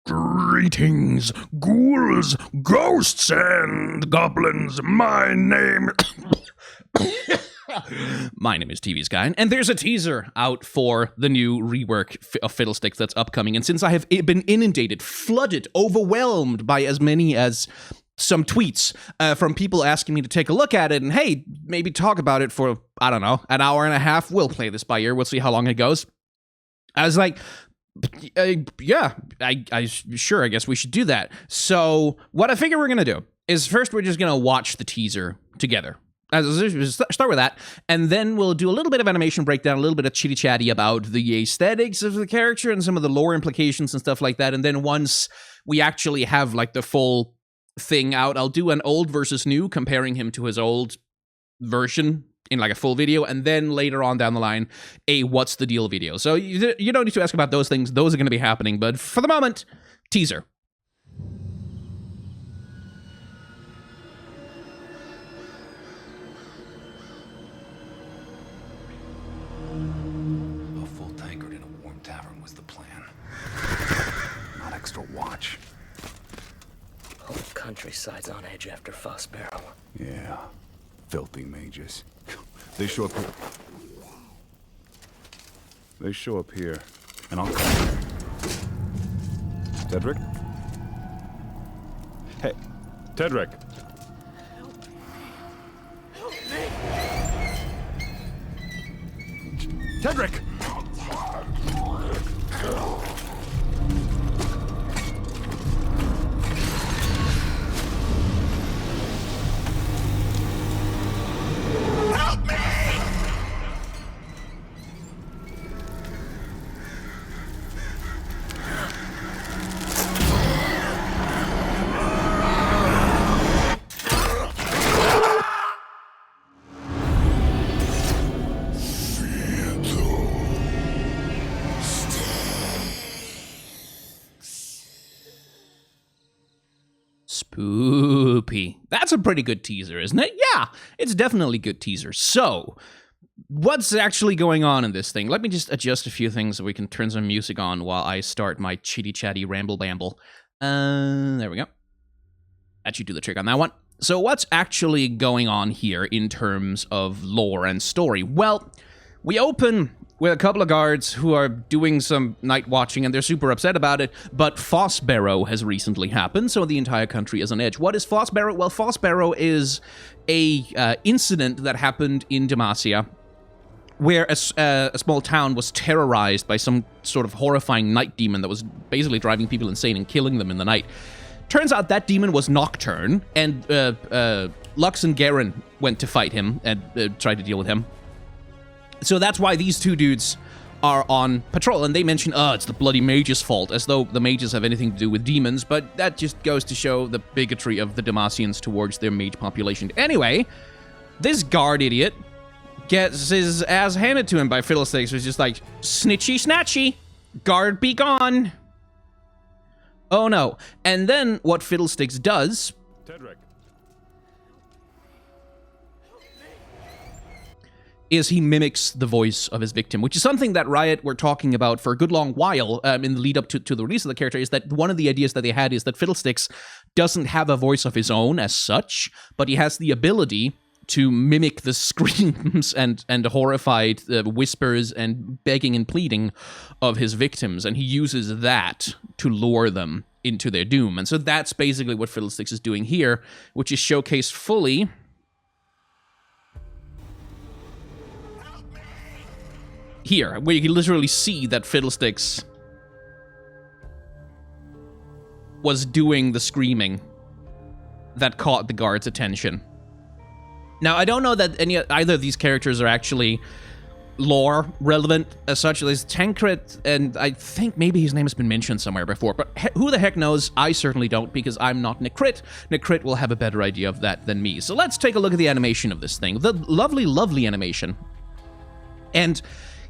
Greetings, ghouls, ghosts, and goblins. My name... My name is TV's Guy, and there's a teaser out for the new rework of Fiddlesticks that's upcoming. And since I have been inundated, flooded, overwhelmed by as many as some tweets from people asking me to take a look at it and, hey, maybe talk about it for, I don't know, an hour and a half. We'll play this by ear. We'll see how long it goes. I was like... yeah, I sure, I guess we should do that. So what I figure we're going to do is first we're just going to watch the teaser together. Start with that, and then we'll do a little bit of animation breakdown, a little bit of chitty-chatty about the aesthetics of the character and some of the lore implications and stuff like that. And then once we actually have like the full thing out, I'll do an old versus new, comparing him to his old version in like a full video, and then later on down the line, a what's the deal video. So you don't need to ask about those things. Those are going to be happening. But for the moment, teaser. A full tankard in a warm tavern was the plan. Not extra watch. Whole countryside's on edge after Fossbarrow. Yeah. Filthy mages. They show up here. They show up here, and I'll come. Tedric? Hey, Tedric! Help me! Tedric! Spoopy. That's a pretty good teaser, isn't it? Yeah, it's definitely a good teaser. So, what's actually going on in this thing? Let me just adjust a few things so we can turn some music on while I start my chitty-chatty ramble-bamble. There we go. That should do the trick on that one. So what's actually going on here in terms of lore and story? Well, we open with a couple of guards who are doing some night watching, and they're super upset about it, but Fossbarrow has recently happened, so the entire country is on edge. What is Fossbarrow? Well, Fossbarrow is a incident that happened in Demacia, where a small town was terrorized by some sort of horrifying night demon that was basically driving people insane and killing them in the night. Turns out that demon was Nocturne, and Lux and Garen went to fight him and tried to deal with him. So that's why these two dudes are on patrol, and they mention, it's the bloody mage's fault, as though the mages have anything to do with demons, but that just goes to show the bigotry of the Demacians towards their mage population. Anyway, this guard idiot gets his ass handed to him by Fiddlesticks, who's just like, snitchy snatchy, guard be gone. Oh no. And then what Fiddlesticks does... Tedric. is he mimics the voice of his victim, which is something that Riot were talking about for a good long while in the lead up to the release of the character, is that one of the ideas that they had is that Fiddlesticks doesn't have a voice of his own as such, but he has the ability to mimic the screams and horrified whispers and begging and pleading of his victims, and he uses that to lure them into their doom. And so that's basically what Fiddlesticks is doing here, which is showcased fully here, where you can literally see that Fiddlesticks was doing the screaming that caught the guard's attention. Now, I don't know that either of these characters are actually lore relevant as such. There's Tancred, and I think maybe his name has been mentioned somewhere before, but who the heck knows? I certainly don't, because I'm not Nick Crit. Nick Crit will have a better idea of that than me. So let's take a look at the animation of this thing. The lovely, lovely animation. And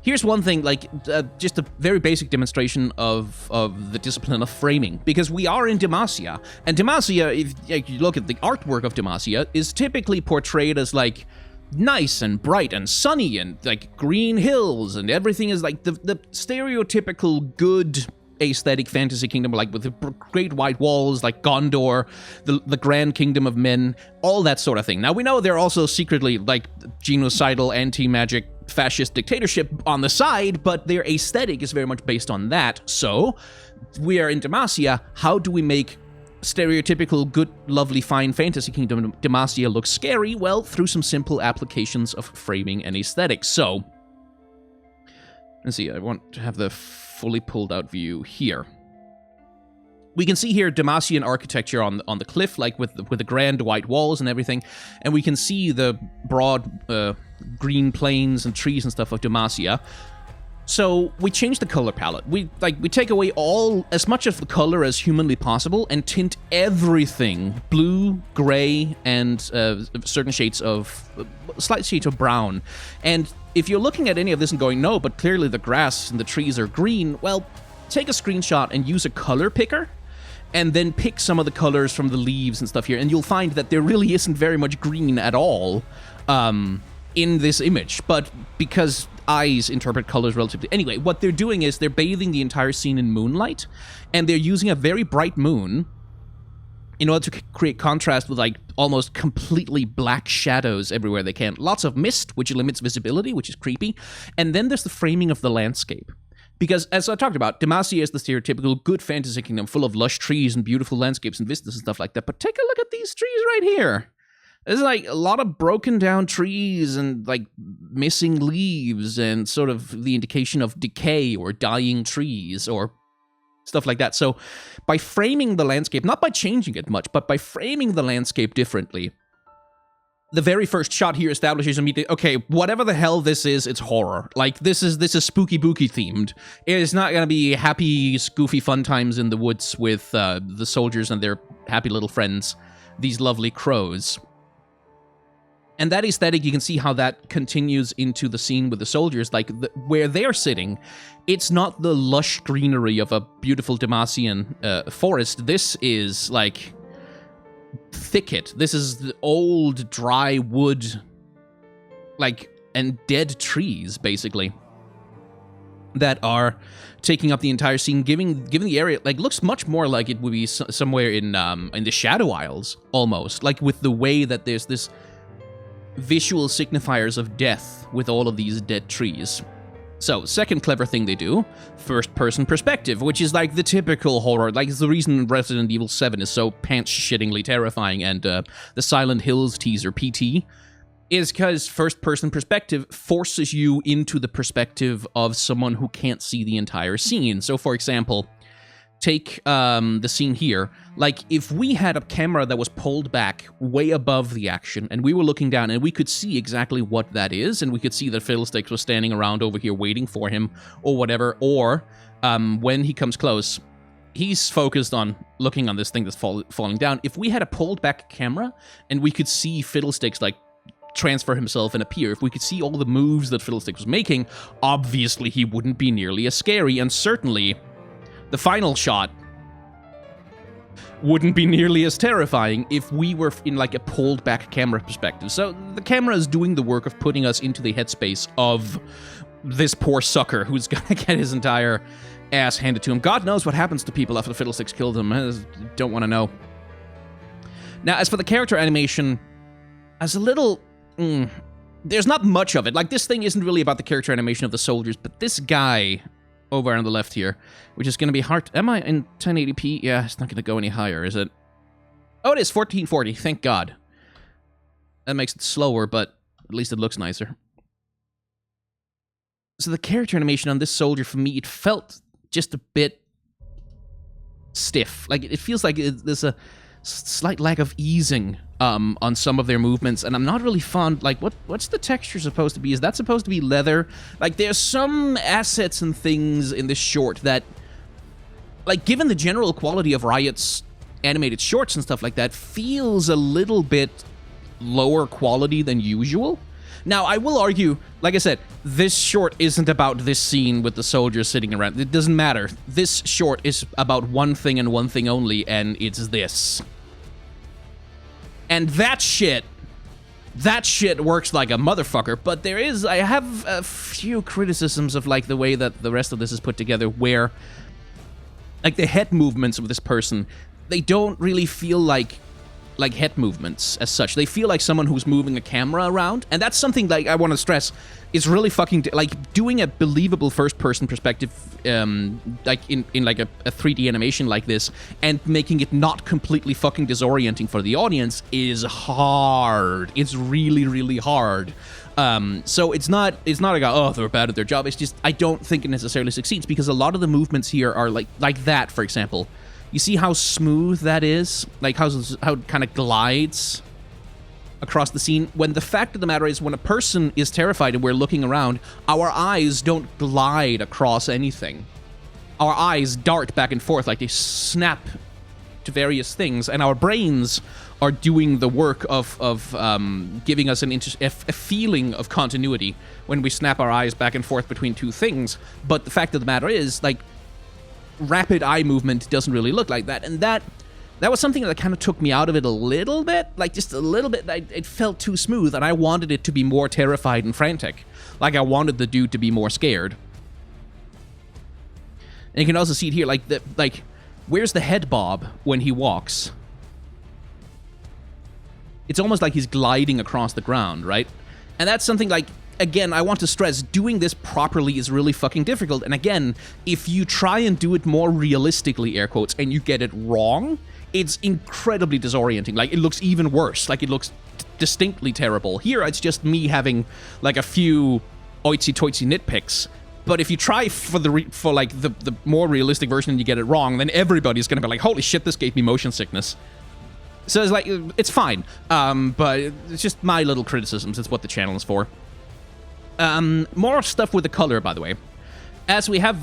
here's one thing, like, just a very basic demonstration of the discipline of framing, because we are in Demacia, and Demacia, if you look at the artwork of Demacia, is typically portrayed as, like, nice and bright and sunny and, like, green hills, and everything is, like, the stereotypical good aesthetic fantasy kingdom, like with the great white walls, like Gondor, the grand kingdom of men, all that sort of thing. Now, we know they're also secretly, like, genocidal, anti-magic, fascist dictatorship on the side, but their aesthetic is very much based on that. So, we are in Demacia. How do we make stereotypical, good, lovely, fine fantasy kingdom Demacia look scary? Well, through some simple applications of framing and aesthetics. So, let's see, I want to have the fully pulled out view here. We can see here Demacian architecture on the cliff, like with the grand white walls and everything, and we can see the broad green plains and trees and stuff of Demacia. So we change the color palette. We take away as much of the color as humanly possible and tint everything blue, gray, and certain shades of slight shades of brown. And if you're looking at any of this and going, no, but clearly the grass and the trees are green, well, take a screenshot and use a color picker, and then pick some of the colors from the leaves and stuff here, and you'll find that there really isn't very much green at all in this image. But because eyes interpret colors relatively... Anyway, what they're doing is they're bathing the entire scene in moonlight, and they're using a very bright moon in order to create contrast with, like, almost completely black shadows everywhere they can. Lots of mist, which limits visibility, which is creepy. And then there's the framing of the landscape. Because, as I talked about, Demacia is the stereotypical good fantasy kingdom full of lush trees and beautiful landscapes and vistas and stuff like that. But take a look at these trees right here. There's, like, a lot of broken down trees and, like, missing leaves and sort of the indication of decay or dying trees or stuff like that. So by framing the landscape, not by changing it much, but by framing the landscape differently, the very first shot here establishes immediately, okay, whatever the hell this is, it's horror. Like, this is spooky booky themed. It is not going to be happy, goofy fun times in the woods with the soldiers and their happy little friends, these lovely crows. And that aesthetic, you can see how that continues into the scene with the soldiers, like, where they're sitting. It's not the lush greenery of a beautiful Demacian forest. This is, like, thicket. This is the old, dry wood, like, and dead trees, basically, that are taking up the entire scene, giving the area, like, looks much more like it would be somewhere in the Shadow Isles, almost. Like, with the way that there's this visual signifiers of death with all of these dead trees. So, second clever thing they do, first-person perspective, which is like the typical horror. Like, it's the reason Resident Evil 7 is so pants-shittingly terrifying, and the Silent Hills teaser, PT, is because first-person perspective forces you into the perspective of someone who can't see the entire scene. So, for example, take the scene here. Like, if we had a camera that was pulled back way above the action, and we were looking down, and we could see exactly what that is, and we could see that Fiddlesticks was standing around over here waiting for him, or whatever, or when he comes close, he's focused on looking on this thing that's falling down. If we had a pulled back camera, and we could see Fiddlesticks, like, transfer himself and appear, if we could see all the moves that Fiddlesticks was making, obviously he wouldn't be nearly as scary, and certainly the final shot wouldn't be nearly as terrifying if we were in, like, a pulled back camera perspective. So the camera is doing the work of putting us into the headspace of this poor sucker who's gonna get his entire ass handed to him. God knows what happens to people after Fiddlesticks killed him. I don't want to know. Now, as for the character animation, as a little... there's not much of it. Like, this thing isn't really about the character animation of the soldiers, but this guy over on the left here, which is going to be hard... Am I in 1080p? Yeah, it's not going to go any higher, is it? Oh, it is 1440, thank God. That makes it slower, but at least it looks nicer. So the character animation on this soldier, for me, it felt just a bit stiff. Like, it feels like there's a slight lack of easing on some of their movements, and I'm not really fond. Like, what's the texture supposed to be? Is that supposed to be leather? Like, there's some assets and things in this short that, like, given the general quality of Riot's animated shorts and stuff like that, feels a little bit lower quality than usual. Now, I will argue, like I said, this short isn't about this scene with the soldiers sitting around. It doesn't matter. This short is about one thing and one thing only, and it's this. And that shit works like a motherfucker, but I have a few criticisms of, like, the way that the rest of this is put together, where like the head movements of this person, they don't really feel like head movements as such. They feel like someone who's moving a camera around, and that's something like I want to stress is really fucking like doing a believable first-person perspective, like in like a 3D animation like this, and making it not completely fucking disorienting for the audience is hard. It's really, really hard. So it's not like, oh, they're bad at their job. It's just I don't think it necessarily succeeds because a lot of the movements here are like that, for example. You see how smooth that is? Like how it kind of glides across the scene? When the fact of the matter is, when a person is terrified and we're looking around, our eyes don't glide across anything. Our eyes dart back and forth, like they snap to various things, and our brains are doing the work of giving us a feeling of continuity when we snap our eyes back and forth between two things. But the fact of the matter is, like, rapid eye movement doesn't really look like that, and that was something that kind of took me out of it a little bit, like just a little bit. It felt too smooth, and I wanted it to be more terrified and frantic. Like I wanted the dude to be more scared. And you can also see it here, like where's the head bob when he walks? It's almost like he's gliding across the ground, right? And that's something like, again, I want to stress, doing this properly is really fucking difficult. And again, if you try and do it more realistically, air quotes, and you get it wrong, it's incredibly disorienting. Like, it looks even worse. Like, it looks distinctly terrible. Here, it's just me having, like, a few oitsy-toitsy nitpicks. But if you try for the more realistic version and you get it wrong, then everybody's gonna be like, holy shit, this gave me motion sickness. So it's like, it's fine. But it's just my little criticisms. It's what the channel is for. More stuff with the color, by the way. As we have,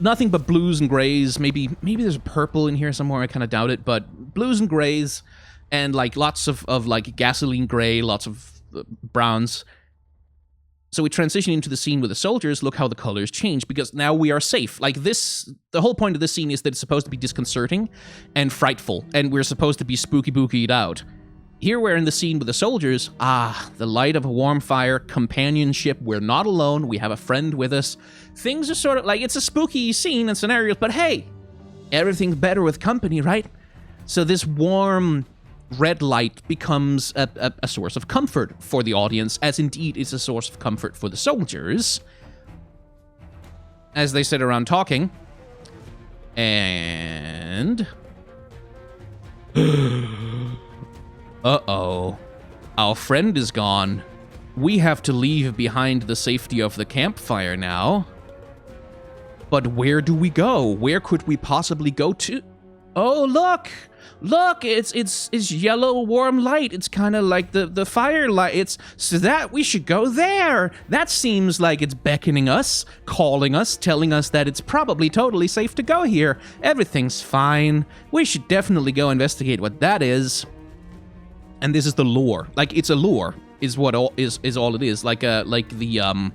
nothing but blues and grays. Maybe there's a purple in here somewhere. I kind of doubt it, but blues and grays, and like lots of like gasoline gray, lots of browns. So we transition into the scene with the soldiers. Look how the colors change, because now we are safe. Like this, the whole point of this scene is that it's supposed to be disconcerting and frightful, and we're supposed to be spooky-bookied out. Here we're in the scene with the soldiers. The light of a warm fire, companionship. We're not alone. We have a friend with us. Things are sort of like, it's a spooky scene and scenarios, but hey, everything's better with company, right? So this warm red light becomes a source of comfort for the audience, as indeed is a source of comfort for the soldiers, as they sit around talking. And uh-oh. Our friend is gone. We have to leave behind the safety of the campfire now. But where do we go? Where could we possibly go to? Oh, look! Look, it's yellow warm light. It's kind of like the firelight. It's so that we should go there. That seems like it's beckoning us, calling us, telling us that it's probably totally safe to go here. Everything's fine. We should definitely go investigate what that is. And this is the lure. Like, it's a lure, is what all is all it is. Like the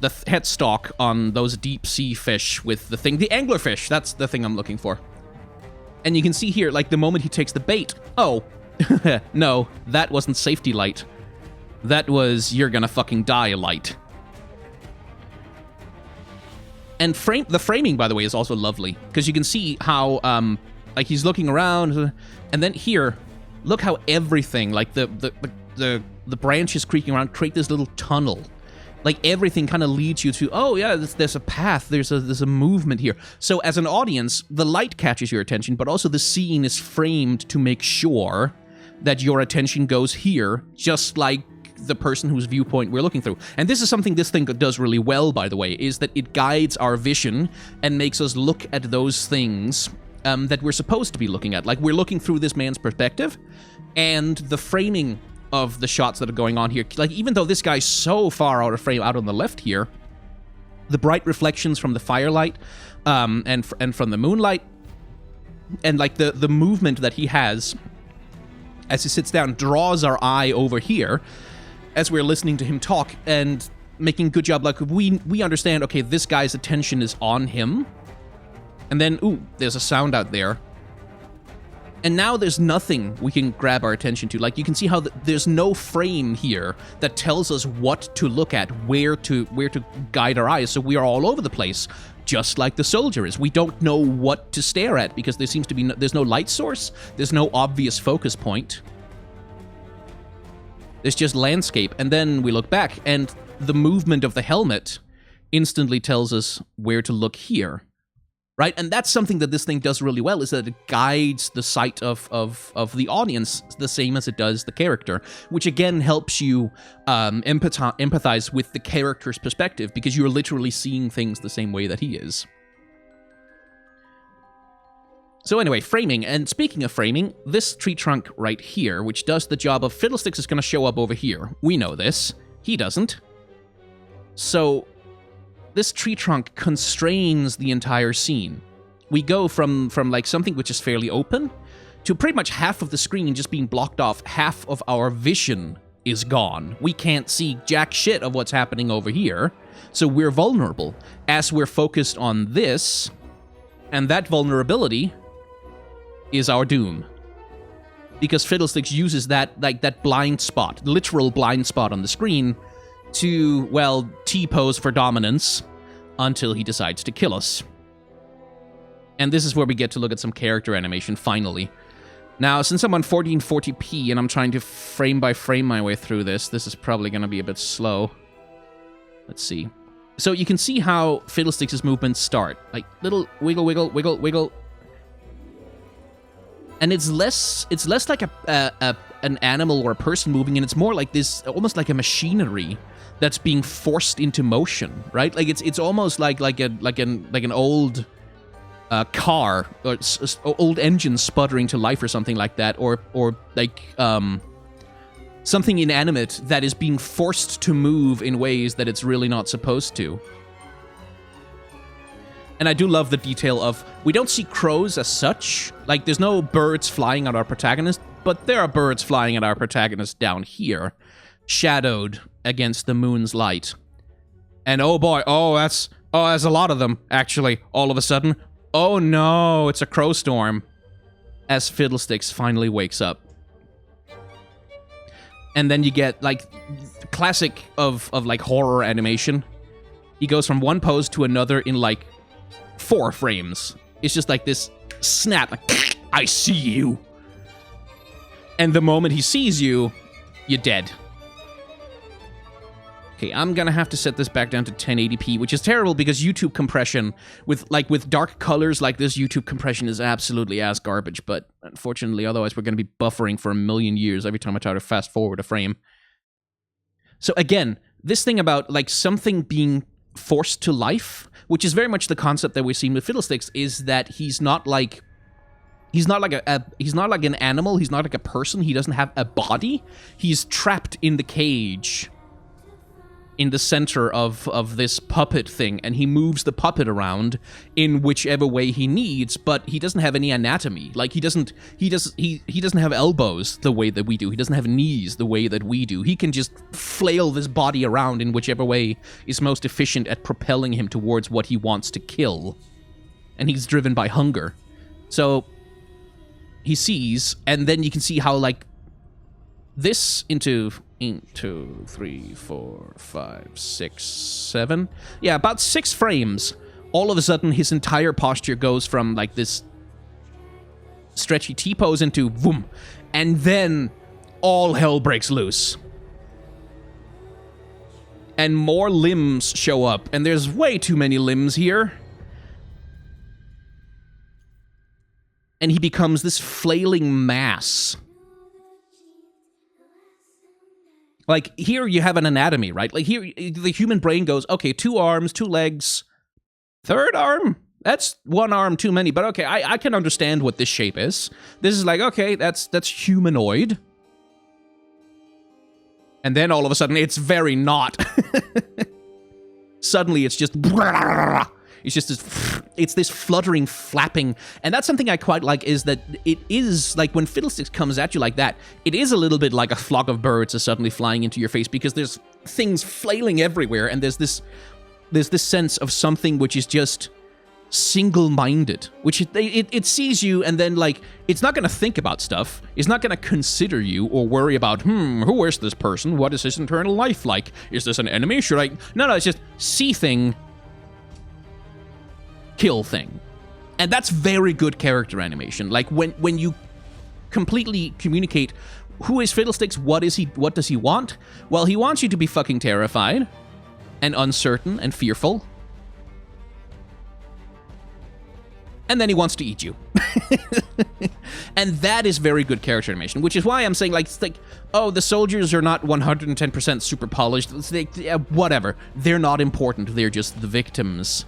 headstock on those deep sea fish with the thing, the anglerfish. That's the thing I'm looking for. And you can see here, like, the moment he takes the bait. Oh, no, that wasn't safety light. That was you're gonna fucking die light. And the framing, by the way, is also lovely, because you can see how, like, he's looking around, and then here, look how everything, like the branches creaking around, create this little tunnel. Like, everything kind of leads you to, oh yeah, there's a path, there's a movement here. So as an audience, the light catches your attention, but also the scene is framed to make sure that your attention goes here, just like the person whose viewpoint we're looking through. And this is something this thing does really well, by the way, is that it guides our vision and makes us look at those things that we're supposed to be looking at. Like, we're looking through this man's perspective, and the framing of the shots that are going on here, like, even though this guy's so far out of frame out on the left here, the bright reflections from the firelight and from the moonlight, and like the movement that he has as he sits down draws our eye over here as we're listening to him talk, and making good job. Like, we understand, okay, this guy's attention is on him, and then, ooh, there's a sound out there. And now there's nothing we can grab our attention to. Like, you can see how there's no frame here that tells us what to look at, where to guide our eyes, so we are all over the place, just like the soldier is. We don't know what to stare at because there seems to be there's no light source, there's no obvious focus point. There's just landscape, and then we look back, and the movement of the helmet instantly tells us where to look here, right? And that's something that this thing does really well, is that it guides the sight of the audience the same as it does the character, which again helps you empathize with the character's perspective, because you're literally seeing things the same way that he is. So anyway, framing, and speaking of framing, this tree trunk right here, which does the job of Fiddlesticks, is going to show up over here. We know this. He doesn't. So this tree trunk constrains the entire scene. We go from like something which is fairly open to pretty much half of the screen just being blocked off. Half of our vision is gone. We can't see jack shit of what's happening over here. So we're vulnerable as we're focused on this, and that vulnerability is our doom. Because Fiddlesticks uses that, like, that blind spot, literal blind spot on the screen to, well, T-pose for dominance until he decides to kill us. And this is where we get to look at some character animation, finally. Now, since I'm on 1440p and I'm trying to frame by frame my way through this is probably going to be a bit slow. Let's see. So you can see how Fiddlesticks' movements start. Like, little wiggle, wiggle, wiggle, wiggle. And it's less like an animal or a person moving, and it's more like this, almost like a machinery that's being forced into motion, right? Like it's almost like an old car or old engine sputtering to life or something like that, or like something inanimate that is being forced to move in ways that it's really not supposed to. And I do love the detail of, we don't see crows as such. Like, there's no birds flying at our protagonist, but there are birds flying at our protagonist down here, shadowed against the moon's light. And oh boy, there's a lot of them, actually, all of a sudden. Oh no, it's a crow storm. As Fiddlesticks finally wakes up. And then you get, like, classic of like, horror animation. He goes from one pose to another in, like, 4 frames. It's just like this snap, like, I see you. And the moment he sees you, you're dead. Okay, I'm gonna have to set this back down to 1080p, which is terrible because YouTube compression, with dark colors like this, YouTube compression is absolutely ass garbage, but unfortunately, otherwise we're gonna be buffering for a million years every time I try to fast forward a frame. So again, this thing about, like, something being forced to life, which is very much the concept that we've seen with Fiddlesticks, is that he's not like an animal, he's not like a person, he doesn't have a body, he's trapped in the cage in the center of this puppet thing, and he moves the puppet around in whichever way he needs, but he doesn't have any anatomy. Like, he doesn't have elbows the way that we do. He doesn't have knees the way that we do. He can just flail this body around in whichever way is most efficient at propelling him towards what he wants to kill. And he's driven by hunger. So he sees, and then you can see how, like, this into 3, 4, 5, 6, 7. Yeah, about 6 frames. All of a sudden, his entire posture goes from, like, this stretchy T-pose into boom. And then all hell breaks loose. And more limbs show up. And there's way too many limbs here. And he becomes this flailing mass. Like, here you have an anatomy, right? Like, here, the human brain goes, okay, 2 arms, 2 legs, 3rd arm? That's 1 arm too many, but okay, I can understand what this shape is. This is like, okay, that's humanoid. And then all of a sudden, it's very not. Suddenly, it's just... It's just this fluttering, flapping, and that's something I quite like, is that it is, like, when Fiddlesticks comes at you like that, it is a little bit like a flock of birds is suddenly flying into your face, because there's things flailing everywhere, and there's this sense of something which is just single-minded, which it sees you and then, like, it's not going to think about stuff. It's not going to consider you or worry about, who is this person? What is his internal life like? Is this an enemy? Should I... No, it's just see thing, kill thing. And that's very good character animation. Like, when you completely communicate who is Fiddlesticks, what does he want? Well, he wants you to be fucking terrified and uncertain and fearful. And then he wants to eat you. And that is very good character animation, which is why I'm saying, like, it's like, oh, the soldiers are not 110% super polished. It's like, whatever. They're not important. They're just the victims.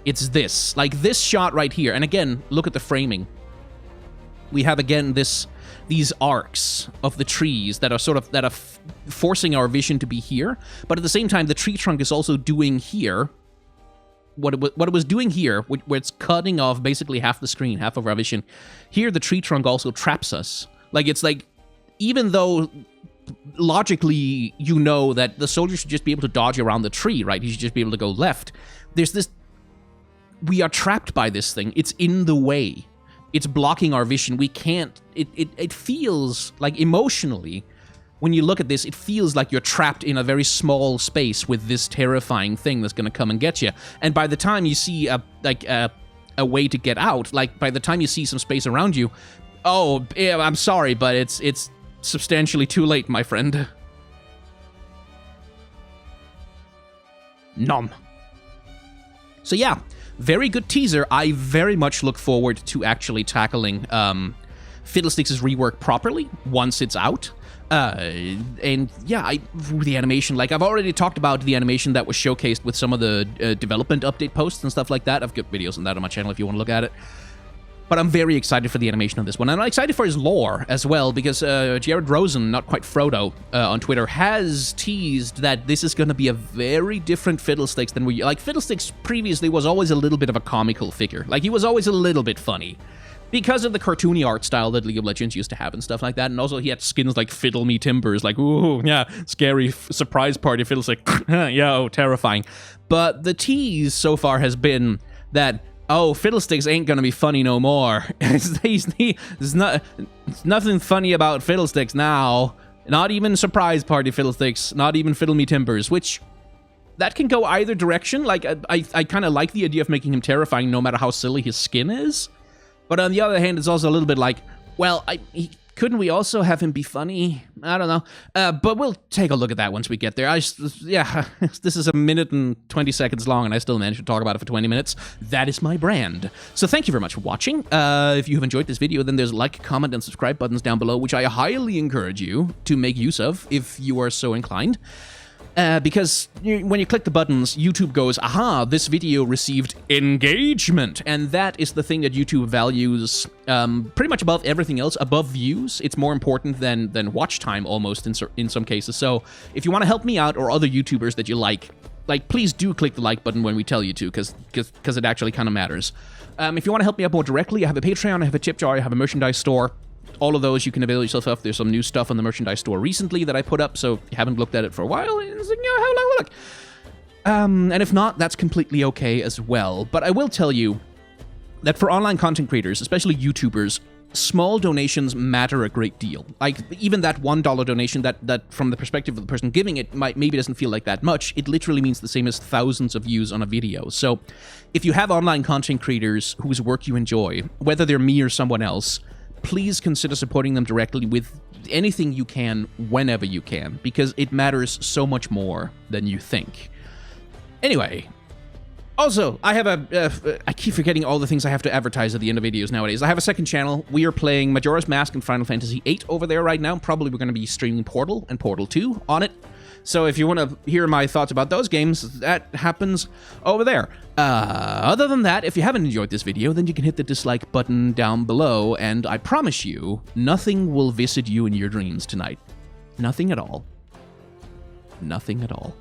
It's this. Like, this shot right here. And again, look at the framing. We have, again, these arcs of the trees that are forcing our vision to be here. But at the same time, the tree trunk is also doing here what it was doing here, where it's cutting off basically half the screen, half of our vision. Here, the tree trunk also traps us. Like, it's like, even though logically you know that the soldier should just be able to dodge around the tree, right? He should just be able to go left. There's this... We are trapped by this thing. It's in the way. It's blocking our vision. We can't... It feels like, emotionally, when you look at this, it feels like you're trapped in a very small space with this terrifying thing that's going to come and get you. And by the time you see a way to get out, like, by the time you see some space around you, oh, yeah, I'm sorry, but it's substantially too late, my friend. Nom. So yeah, very good teaser. I very much look forward to actually tackling Fiddlesticks' rework properly once it's out. And yeah, the animation, like, I've already talked about the animation that was showcased with some of the development update posts and stuff like that. I've got videos on that on my channel if you want to look at it. But I'm very excited for the animation of this one. And I'm excited for his lore as well, because Jared Rosen, not quite Frodo, on Twitter, has teased that this is going to be a very different Fiddlesticks than we... Like, Fiddlesticks previously was always a little bit of a comical figure. Like, he was always a little bit funny, because of the cartoony art style that League of Legends used to have and stuff like that. And also he had skins like Fiddle Me Timbers, like, ooh, yeah, scary surprise party Fiddlestick, yeah, oh, terrifying. But the tease so far has been that, oh, Fiddlesticks ain't gonna be funny no more. There's nothing funny about Fiddlesticks now. Not even surprise party Fiddlesticks, not even Fiddle Me Timbers, which... That can go either direction. Like, I kind of like the idea of making him terrifying no matter how silly his skin is. But on the other hand, it's also a little bit like, well, couldn't we also have him be funny? I don't know. But we'll take a look at that once we get there. Yeah, this is 1 minute and 20 seconds long, and I still managed to talk about it for 20 minutes. That is my brand. So thank you very much for watching. If you have enjoyed this video, then there's like, comment, and subscribe buttons down below, which I highly encourage you to make use of if you are so inclined. Because when you click the buttons, YouTube goes, aha, this video received engagement. And that is the thing that YouTube values pretty much above everything else, above views. It's more important than watch time almost in some cases. So if you want to help me out or other YouTubers that you like, please do click the like button when we tell you to, because it actually kind of matters. If you want to help me out more directly, I have a Patreon, I have a tip jar, I have a merchandise store. All of those you can avail yourself of. There's some new stuff on the merchandise store recently that I put up, so if you haven't looked at it for a while, it's like, have a look. And if not, that's completely okay as well. But I will tell you that for online content creators, especially YouTubers, small donations matter a great deal. Like, even that $1 donation that from the perspective of the person giving it maybe doesn't feel like that much. It literally means the same as thousands of views on a video. So if you have online content creators whose work you enjoy, whether they're me or someone else, please consider supporting them directly with anything you can, whenever you can, because it matters so much more than you think. Anyway, also, I have I keep forgetting all the things I have to advertise at the end of videos nowadays. I have a second channel. We are playing Majora's Mask and Final Fantasy VIII over there right now. Probably we're going to be streaming Portal and Portal 2 on it. So if you want to hear my thoughts about those games, that happens over there. Other than that, if you haven't enjoyed this video, then you can hit the dislike button down below, and I promise you, nothing will visit you in your dreams tonight. Nothing at all. Nothing at all.